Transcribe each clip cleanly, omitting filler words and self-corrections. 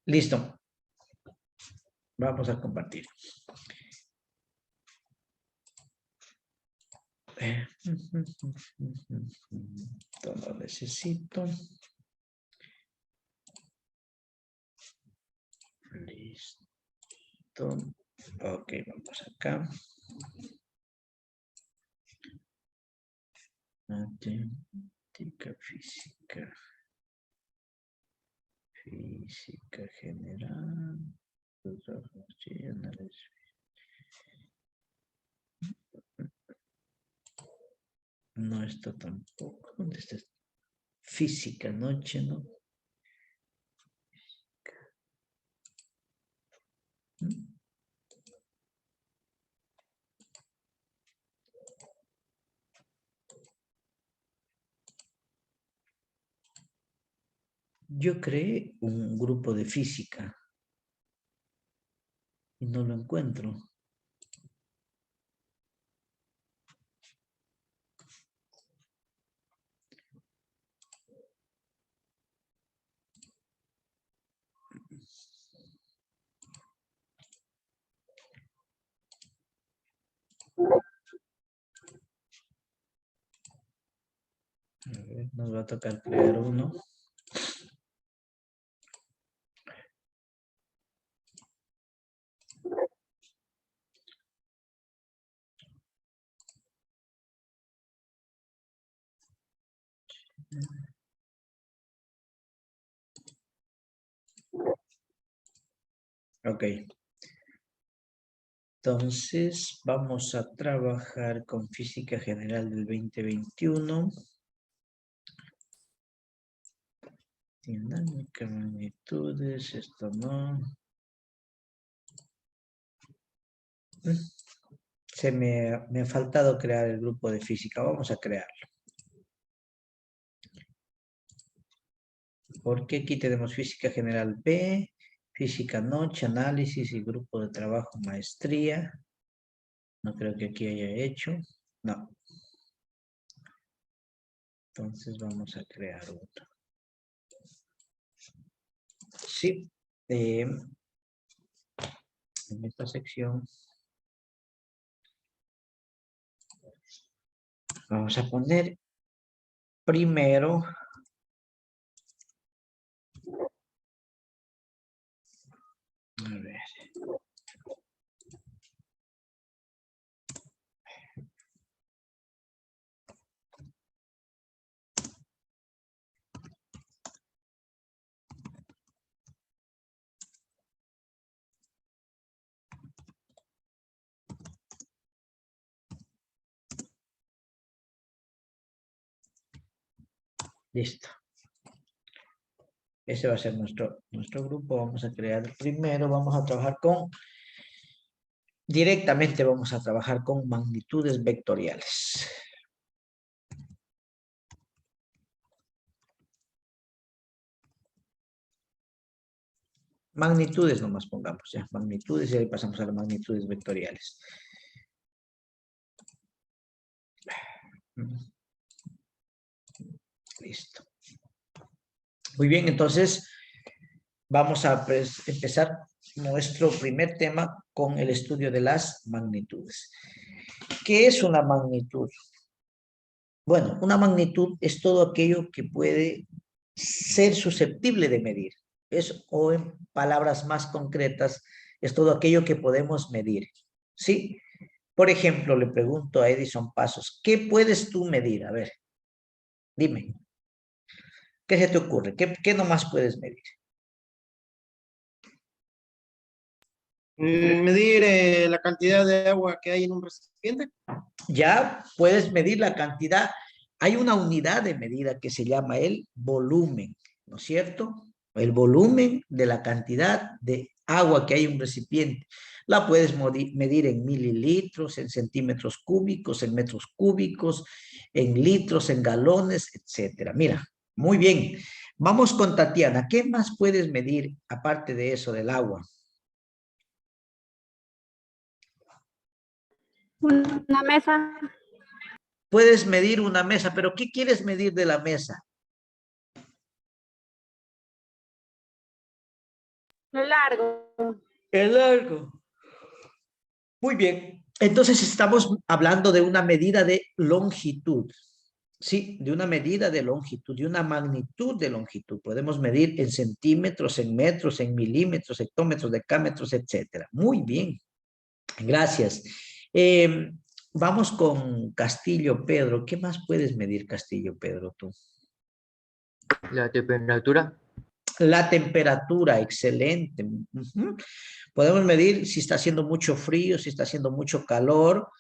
Listo. Vamos a compartir. Todo necesito. Listo. Ok, vamos acá. Matemática, física. Física general. No, esto tampoco. ¿Dónde está? Física, noche, ¿no? Yo creé un grupo de física y no lo encuentro. A ver, nos va a tocar crear uno. Ok. Entonces, vamos a trabajar con física general del 2021. Dinámica, magnitudes, esto no. Me ha faltado crear el grupo de física. Vamos a crearlo. Porque aquí tenemos física general B, física noche, análisis y grupo de trabajo maestría. No creo que aquí haya hecho. No. Entonces vamos a crear otro. Sí. En esta sección vamos a poner primero a ver. Listo. Ese va a ser nuestro grupo. Vamos a crear el primero. Vamos a trabajar directamente vamos a trabajar con magnitudes vectoriales. Magnitudes nomás pongamos, ya. Magnitudes y ahí pasamos a las magnitudes vectoriales. Listo. Muy bien, entonces vamos a empezar nuestro primer tema con el estudio de las magnitudes. ¿Qué es una magnitud? Bueno, una magnitud es todo aquello que puede ser susceptible de medir. O en palabras más concretas, es todo aquello que podemos medir. ¿Sí? Por ejemplo, le pregunto a Edison Pasos, ¿qué puedes tú medir? A ver, dime. ¿Qué se te ocurre? ¿Qué nomás puedes medir? Medir la cantidad de agua que hay en un recipiente. Ya puedes medir la cantidad. Hay una unidad de medida que se llama el volumen, ¿no es cierto? El volumen de la cantidad de agua que hay en un recipiente. La puedes medir en mililitros, en centímetros cúbicos, en metros cúbicos, en litros, en galones, etcétera. Mira, muy bien. Vamos con Tatiana. ¿Qué más puedes medir aparte de eso del agua? Una mesa. Puedes medir una mesa, pero ¿qué quieres medir de la mesa? Lo largo. El largo. Muy bien. Entonces estamos hablando de una medida de longitud. Sí, de una medida de longitud, de una magnitud de longitud. Podemos medir en centímetros, en metros, en milímetros, hectómetros, decámetros, etcétera. Muy bien. Gracias. Vamos con Castillo Pedro. ¿Qué más puedes medir, Castillo Pedro, tú? La temperatura. La temperatura, excelente. Ujú. Podemos medir si está haciendo mucho frío, si está haciendo mucho calor.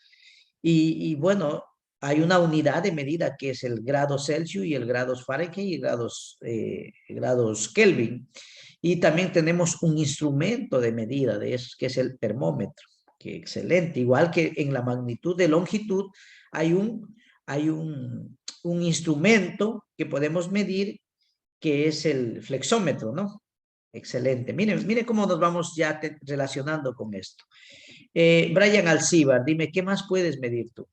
Y bueno, hay una unidad de medida que es el grado Celsius y el grados Fahrenheit y grados Kelvin. Y también tenemos un instrumento de medida de eso, que es el termómetro. Que excelente. Igual que en la magnitud de longitud, hay un instrumento que podemos medir que es el flexómetro, ¿no? Excelente. Miren cómo nos vamos ya relacionando con esto. Brian Alcibar, dime, ¿qué más puedes medir tú?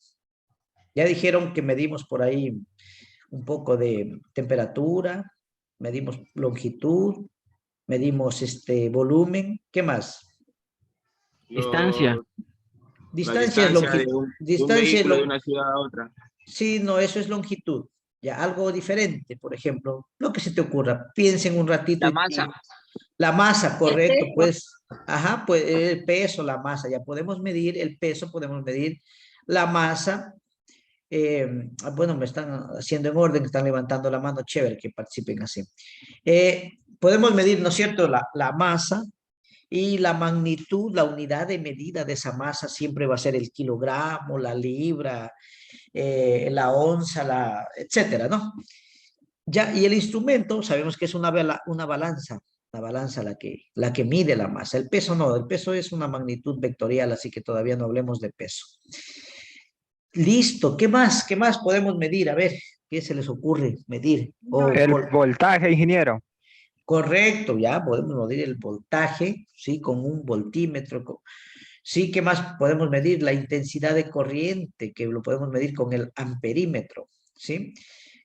Ya dijeron que medimos por ahí un poco de temperatura, medimos longitud, medimos volumen, ¿qué más? Distancia. La Distancia es distancia de longitud. de un vehículo de una ciudad a otra. Sí, no, eso es longitud. Ya, algo diferente, por ejemplo, lo que se te ocurra. Piensen un ratito. La masa. La masa, correcto, peso. pues, ajá, pues el peso, la masa, ya podemos medir el peso, podemos medir la masa. Bueno, me están haciendo en orden, están levantando la mano, chévere que participen así. Podemos medir, ¿no es cierto?, la masa y la magnitud, la unidad de medida de esa masa siempre va a ser el kilogramo, la libra, la onza, etcétera, ¿no? Ya, y el instrumento, sabemos que es una balanza la que mide la masa. El peso no, el peso es una magnitud vectorial, así que todavía no hablemos de peso. Listo, ¿qué más? ¿Qué más podemos medir? A ver, ¿qué se les ocurre medir? El voltaje, ingeniero. Correcto, ya podemos medir el voltaje, ¿sí? Con un voltímetro. Sí, ¿qué más podemos medir? La intensidad de corriente, que lo podemos medir con el amperímetro, ¿sí?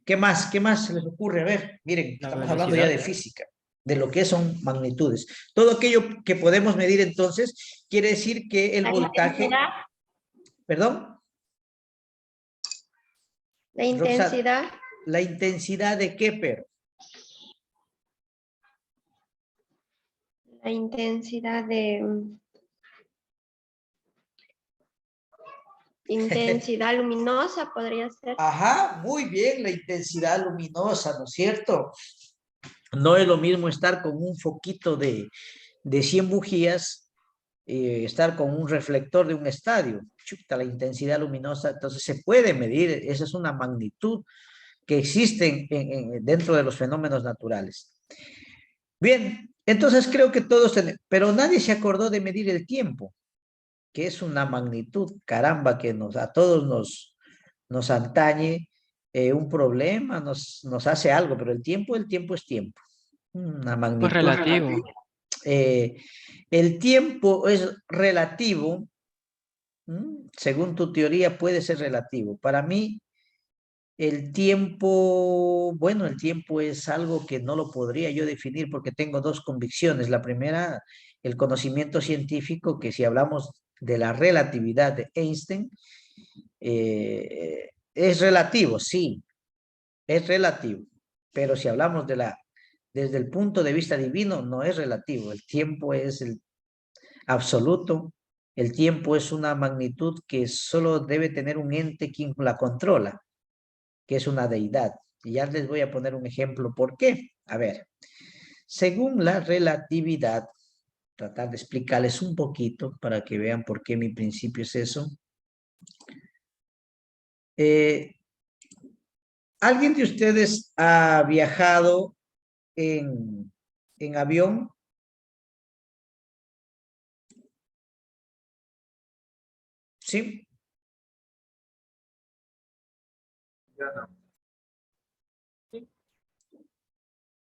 ¿Qué más? ¿Qué más se les ocurre? A ver, miren, La estamos hablando ya de velocidad. física, de lo que son magnitudes. Todo aquello que podemos medir entonces quiere decir que el La voltaje, intensidad. perdón, La Roxana, intensidad. ¿la intensidad de qué, pero? La intensidad de... intensidad luminosa podría ser. Ajá, muy bien, la intensidad luminosa, ¿no es cierto? No es lo mismo estar con un foquito de 100 bujías, estar con un reflector de un estadio. Chuta, la intensidad luminosa, entonces se puede medir, esa es una magnitud que existe dentro de los fenómenos naturales. Bien, entonces creo que todos tenemos, pero nadie se acordó de medir el tiempo, que es una magnitud, caramba, que a todos nos atañe un problema, nos hace algo, pero el tiempo es tiempo. Una Pues magnitud. relativo. El tiempo es relativo, según tu teoría puede ser relativo. Para mí, el tiempo, bueno, el tiempo es algo que no lo podría yo definir porque tengo dos convicciones. La primera, el conocimiento científico, que si hablamos de la relatividad de Einstein, es relativo, sí, es relativo. Pero si hablamos desde el punto de vista divino, no es relativo. El tiempo es el absoluto. El tiempo es una magnitud que solo debe tener un ente quien la controla, que es una deidad. Y ya les voy a poner un ejemplo. ¿Por qué? A ver, según la relatividad, tratar de explicarles un poquito para que vean por qué mi principio es eso. ¿Alguien de ustedes ha viajado en avión? ¿Sí?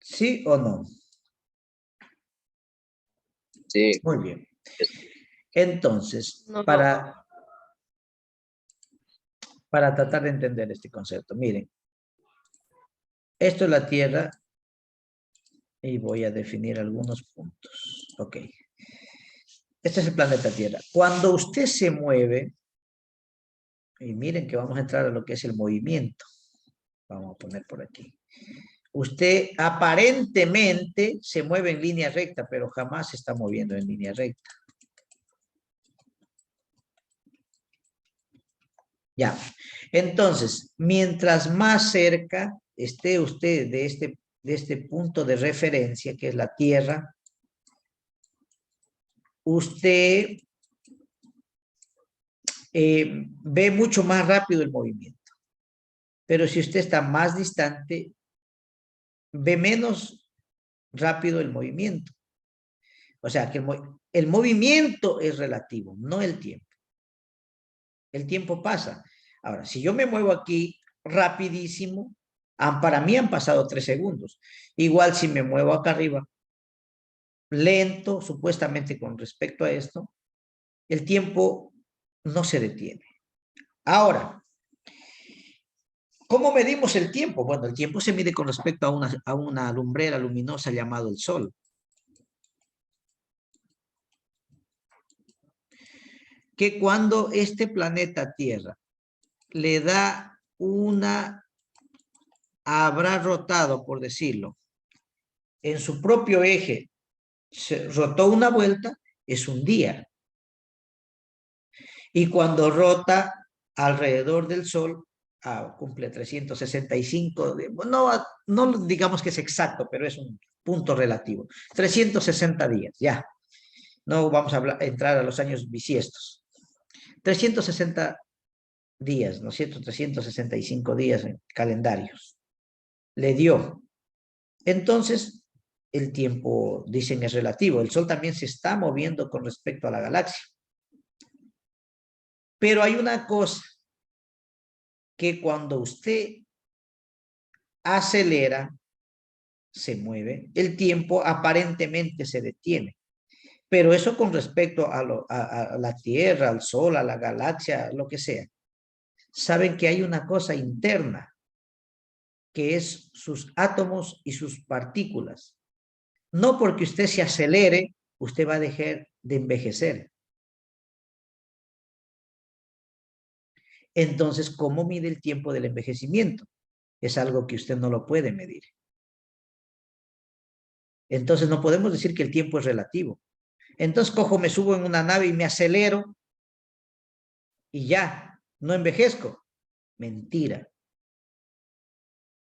¿Sí o no? Sí. Muy bien. Entonces, No. para tratar de entender este concepto, miren, esto es la Tierra y voy a definir algunos puntos. Ok. Este es el planeta Tierra. Cuando usted se mueve, y miren que vamos a entrar a lo que es el movimiento. Vamos a poner por aquí. Usted aparentemente se mueve en línea recta, pero jamás se está moviendo en línea recta. Ya. Entonces, mientras más cerca esté usted de este punto de referencia, que es la Tierra, usted ve mucho más rápido el movimiento. Pero si usted está más distante, ve menos rápido el movimiento. O sea, que el movimiento es relativo, no el tiempo. El tiempo pasa. Ahora, si yo me muevo aquí rapidísimo, para mí han pasado 3 segundos. Igual si me muevo acá arriba, lento, supuestamente con respecto a esto, el tiempo no se detiene. Ahora, ¿cómo medimos el tiempo? Bueno, el tiempo se mide con respecto a una lumbrera luminosa llamado el Sol. Que cuando este planeta Tierra le da habrá rotado, por decirlo, en su propio eje, se rotó una vuelta, es un día. Y cuando rota alrededor del Sol, cumple 365, no digamos que es exacto, pero es un punto relativo. 360 días, ya. No vamos a entrar a los años bisiestos. 360 días, ¿no es cierto? 365 días en calendarios. Le dio. Entonces, el tiempo, dicen, es relativo. El Sol también se está moviendo con respecto a la galaxia. Pero hay una cosa, que cuando usted acelera, se mueve, el tiempo aparentemente se detiene. Pero eso con respecto a la Tierra, al Sol, a la galaxia, lo que sea. Saben que hay una cosa interna, que es sus átomos y sus partículas. No porque usted se acelere, usted va a dejar de envejecer. Entonces, ¿cómo mide el tiempo del envejecimiento? Es algo que usted no lo puede medir. Entonces, no podemos decir que el tiempo es relativo. Entonces, cojo, me subo en una nave y me acelero y ya, no envejezco. Mentira.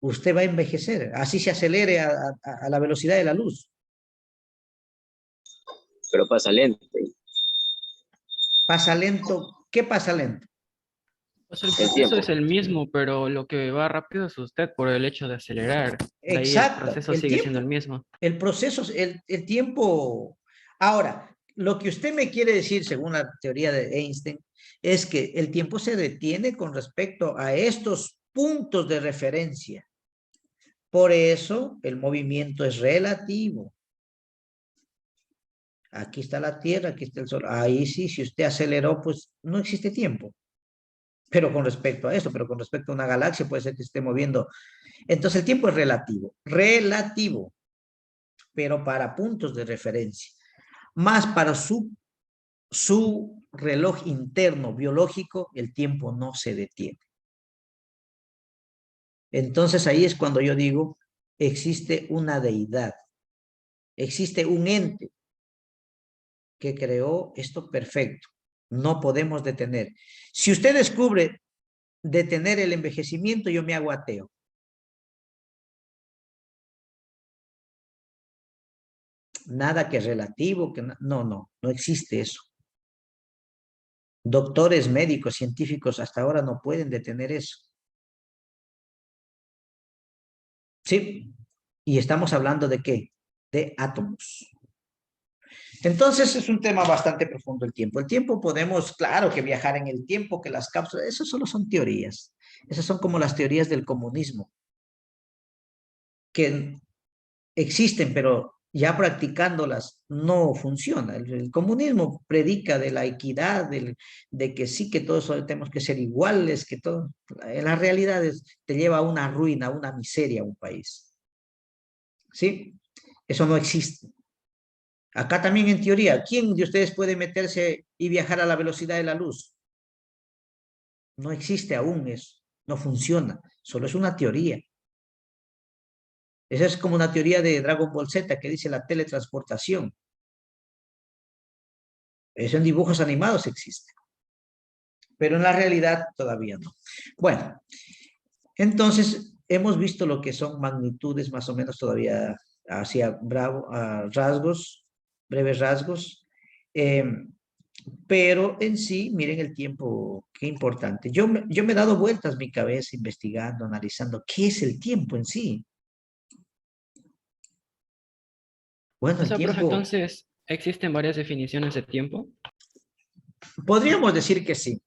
Usted va a envejecer, así se acelere a la velocidad de la luz. Pero pasa lento. Pasa lento. ¿Qué pasa lento? O sea, el El proceso tiempo. es el mismo, pero lo que va rápido es usted por el hecho de acelerar. De ahí el Exacto. proceso sigue siendo el mismo. El proceso, el tiempo. Ahora, lo que usted me quiere decir, según la teoría de Einstein, es que el tiempo se detiene con respecto a estos puntos de referencia. Por eso, el movimiento es relativo. Aquí está la Tierra, aquí está el Sol. Ahí sí, si usted aceleró, pues no existe tiempo. Pero con respecto a esto, pero con respecto a una galaxia, puede ser que esté moviendo. Entonces, el tiempo es relativo. Relativo. Pero para puntos de referencia. Más para su reloj interno biológico, el tiempo no se detiene. Entonces, ahí es cuando yo digo, existe una deidad. Existe un ente que creó esto perfecto. No podemos detener. Si usted descubre detener el envejecimiento, yo me hago ateo. Nada que relativo, que no existe eso. Doctores, médicos, científicos hasta ahora no pueden detener eso. ¿Sí? Y estamos hablando ¿de qué? De átomos. Entonces es un tema bastante profundo el tiempo. El tiempo podemos, claro, que viajar en el tiempo, que las cápsulas, eso solo son teorías. Esas son como las teorías del comunismo, que existen, pero ya practicándolas no funciona. El comunismo predica de la equidad, de que sí, que todos tenemos que ser iguales, que todo. En la realidad te lleva a una ruina, a una miseria a un país. ¿Sí? Eso no existe. Acá también en teoría, ¿quién de ustedes puede meterse y viajar a la velocidad de la luz? No existe aún eso, no funciona, solo es una teoría. Esa es como una teoría de Dragon Ball Z que dice la teletransportación. Eso en dibujos animados existe, pero en la realidad todavía no. Bueno, entonces hemos visto lo que son magnitudes más o menos todavía hacia rasgos, breves rasgos, pero en sí, miren el tiempo, qué importante. Yo me he dado vueltas mi cabeza investigando, analizando qué es el tiempo en sí. Bueno, el Eso, profe, tiempo, entonces, ¿existen varias definiciones de tiempo? podríamos decir que sí,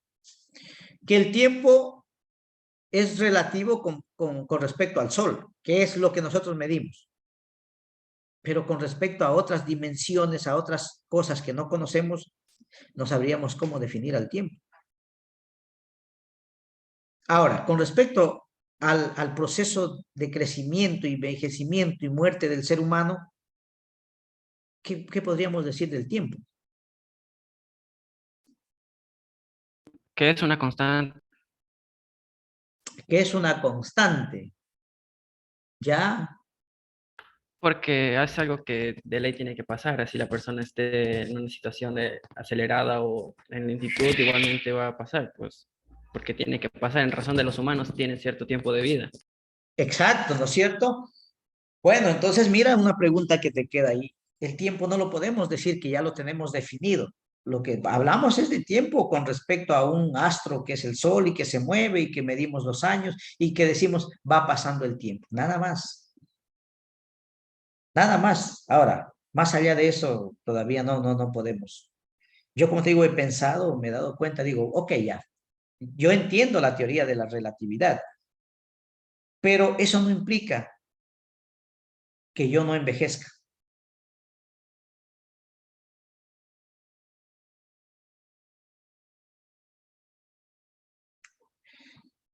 que el tiempo es relativo con respecto al sol, que es lo que nosotros medimos. Pero con respecto a otras dimensiones, a otras cosas que no conocemos, no sabríamos cómo definir al tiempo. Ahora, con respecto al proceso de crecimiento, envejecimiento y muerte del ser humano, ¿qué podríamos decir del tiempo? Que es una constante. Que es una constante. ¿Ya? Porque es algo que de ley tiene que pasar. Así la persona esté en una situación de acelerada o en lentitud, igualmente va a pasar, pues, porque tiene que pasar. En razón de los humanos tienen cierto tiempo de vida. Exacto, ¿no es cierto? Bueno, entonces mira una pregunta que te queda ahí. El tiempo no lo podemos decir que ya lo tenemos definido. Lo que hablamos es de tiempo con respecto a un astro que es el sol y que se mueve y que medimos los años y que decimos va pasando el tiempo. Nada más. Nada más. Ahora, más allá de eso, todavía no podemos. Yo, como te digo, he pensado, me he dado cuenta, digo, ok, ya. Yo entiendo la teoría de la relatividad, pero eso no implica que yo no envejezca.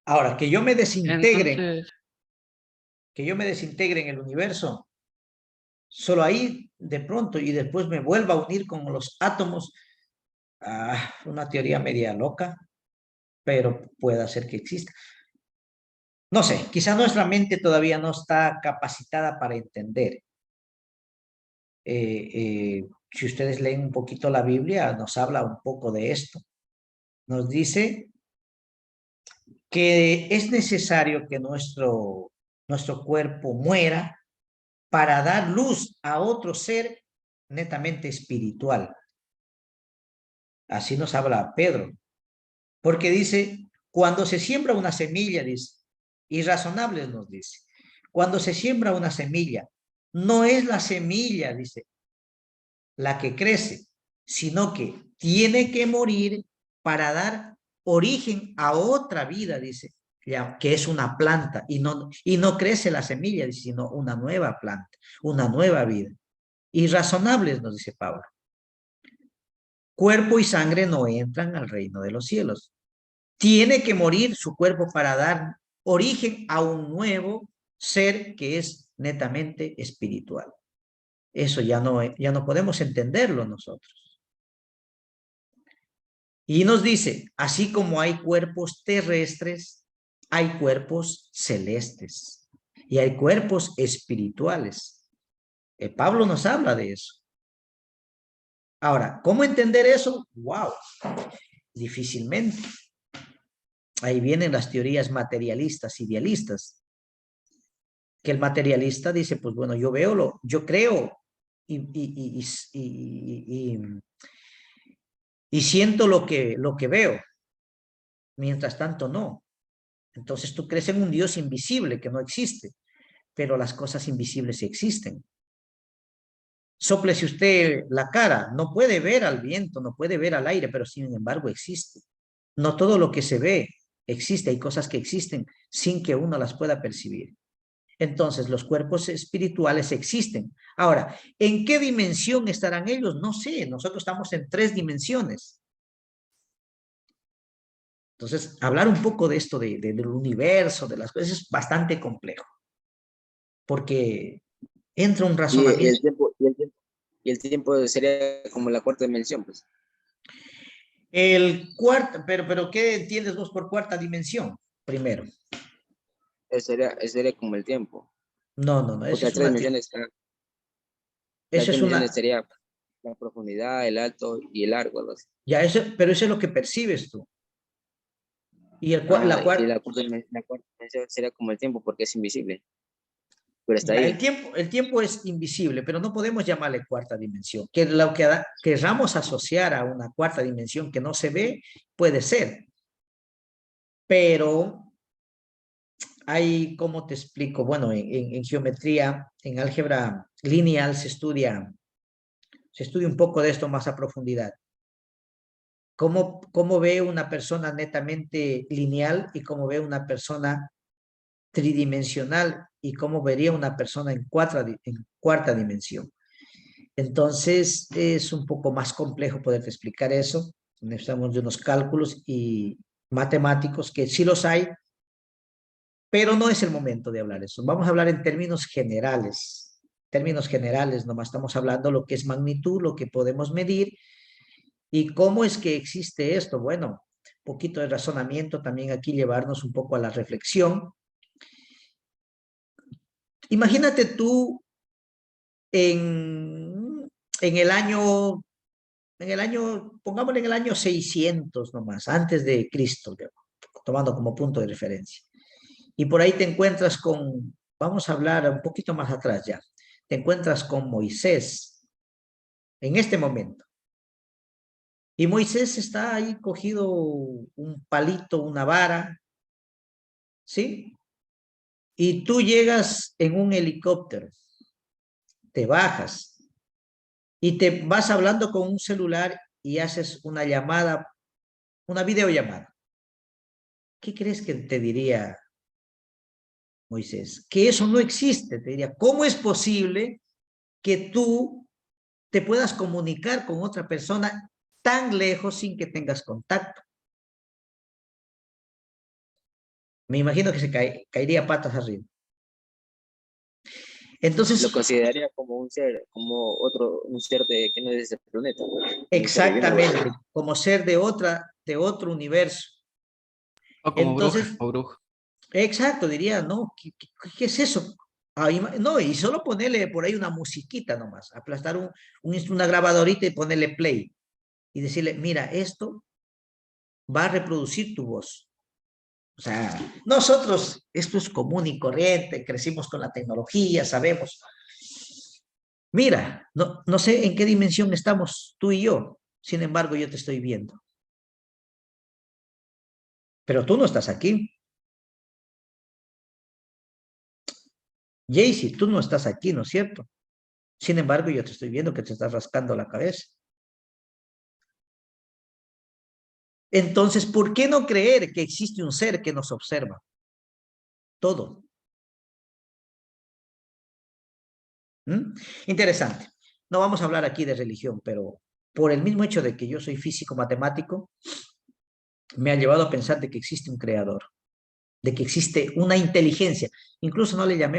Ahora, Entonces, que yo me desintegre en el universo, solo ahí de pronto y después me vuelva a unir con los átomos, una teoría media loca, pero puede ser que exista. No sé, quizá nuestra mente todavía no está capacitada para entender. Si ustedes leen un poquito la Biblia, nos habla un poco de esto. Nos dice que es necesario que nuestro cuerpo muera para dar luz a otro ser netamente espiritual. Así nos habla Pedro, porque dice, cuando se siembra una semilla, dice, irrazonables nos dice, cuando se siembra una semilla, no es la semilla, dice, la que crece, sino que tiene que morir para dar origen a otra vida, dice, ya, que es una planta, y no crece la semilla, sino una nueva planta, una nueva vida. Irrazonables, nos dice Pablo. Cuerpo y sangre no entran al reino de los cielos. Tiene que morir su cuerpo para dar origen a un nuevo ser que es netamente espiritual. Eso ya no podemos entenderlo nosotros. Y nos dice, así como hay cuerpos terrestres, hay cuerpos celestes y hay cuerpos espirituales. Pablo nos habla de eso. Ahora, ¿cómo entender eso? ¡Wow! Difícilmente. Ahí vienen las teorías materialistas, idealistas. Que el materialista dice, pues bueno, yo creo y siento lo que veo. Mientras tanto, no. Entonces tú crees en un Dios invisible que no existe, pero las cosas invisibles sí existen. Sóplese usted la cara, no puede ver al viento, no puede ver al aire, pero sin embargo existe. No todo lo que se ve existe, hay cosas que existen sin que uno las pueda percibir. Entonces, los cuerpos espirituales existen. Ahora, ¿en qué dimensión estarán ellos? No sé, nosotros estamos en 3 dimensiones. Entonces, hablar un poco de esto, del universo, de las cosas, es bastante complejo. Porque entra un Y el razonamiento. tiempo, Y el tiempo sería como la cuarta dimensión, pues. El cuarto, pero ¿qué entiendes vos por cuarta dimensión? Primero. Ese sería como el tiempo. No, Porque eso las es tres una... dimensiones, Eso es una... sería la profundidad, el alto y el largo, algo así. Ya, eso, pero eso es lo que percibes tú. Y la Y cuarta... la cuarta dimensión sería como el tiempo porque es invisible. Pero está Ya, ahí. el tiempo es invisible, pero no podemos llamarle cuarta dimensión. Que lo que querramos asociar a una cuarta dimensión que no se ve, puede ser. Pero hay, ¿cómo te explico? Bueno, en geometría, en álgebra lineal se estudia un poco de esto más a profundidad. ¿Cómo ve una persona netamente lineal y cómo ve una persona tridimensional y cómo vería una persona en cuarta dimensión? Entonces, es un poco más complejo poderte explicar eso. Necesitamos de unos cálculos y matemáticos, que sí los hay, pero no es el momento de hablar eso. Vamos a hablar en términos generales. Términos generales, nomás estamos hablando lo que es magnitud, lo que podemos medir y cómo es que existe esto. Bueno, un poquito de razonamiento también aquí, llevarnos un poco a la reflexión. Imagínate tú en el año, pongámosle en el año 600 nomás, antes de Cristo, tomando como punto de referencia. Y por ahí te encuentras con, vamos a hablar un poquito más atrás ya, te encuentras con Moisés en este momento. Y Moisés está ahí cogido un palito, una vara, ¿sí? Y tú llegas en un helicóptero, te bajas y te vas hablando con un celular y haces una llamada, una videollamada. ¿Qué crees que te diría Moisés? Que eso no existe. Te diría, ¿cómo es posible que tú te puedas comunicar con otra persona tan lejos sin que tengas contacto? Me imagino que se caería patas arriba. Entonces, lo consideraría como un ser, un ser que no es de ese planeta. exactamente, como ser de otro universo. O como Entonces, bruja. exacto, diría, no, ¿qué es eso? No, y solo ponerle por ahí una musiquita nomás, aplastar una grabadorita y ponerle play y decirle, mira, esto va a reproducir tu voz. O sea, nosotros, esto es común y corriente, crecimos con la tecnología, sabemos. Mira, no sé en qué dimensión estamos tú y yo, sin embargo yo te estoy viendo. Pero tú no estás aquí. Jaycee, tú no estás aquí, ¿no es cierto? Sin embargo, yo te estoy viendo que te estás rascando la cabeza. Entonces, ¿por qué no creer que existe un ser que nos observa? Todo. Interesante. No vamos a hablar aquí de religión, pero por el mismo hecho de que yo soy físico matemático, me ha llevado a pensar de que existe un creador, de que existe una inteligencia. Incluso no le llamemos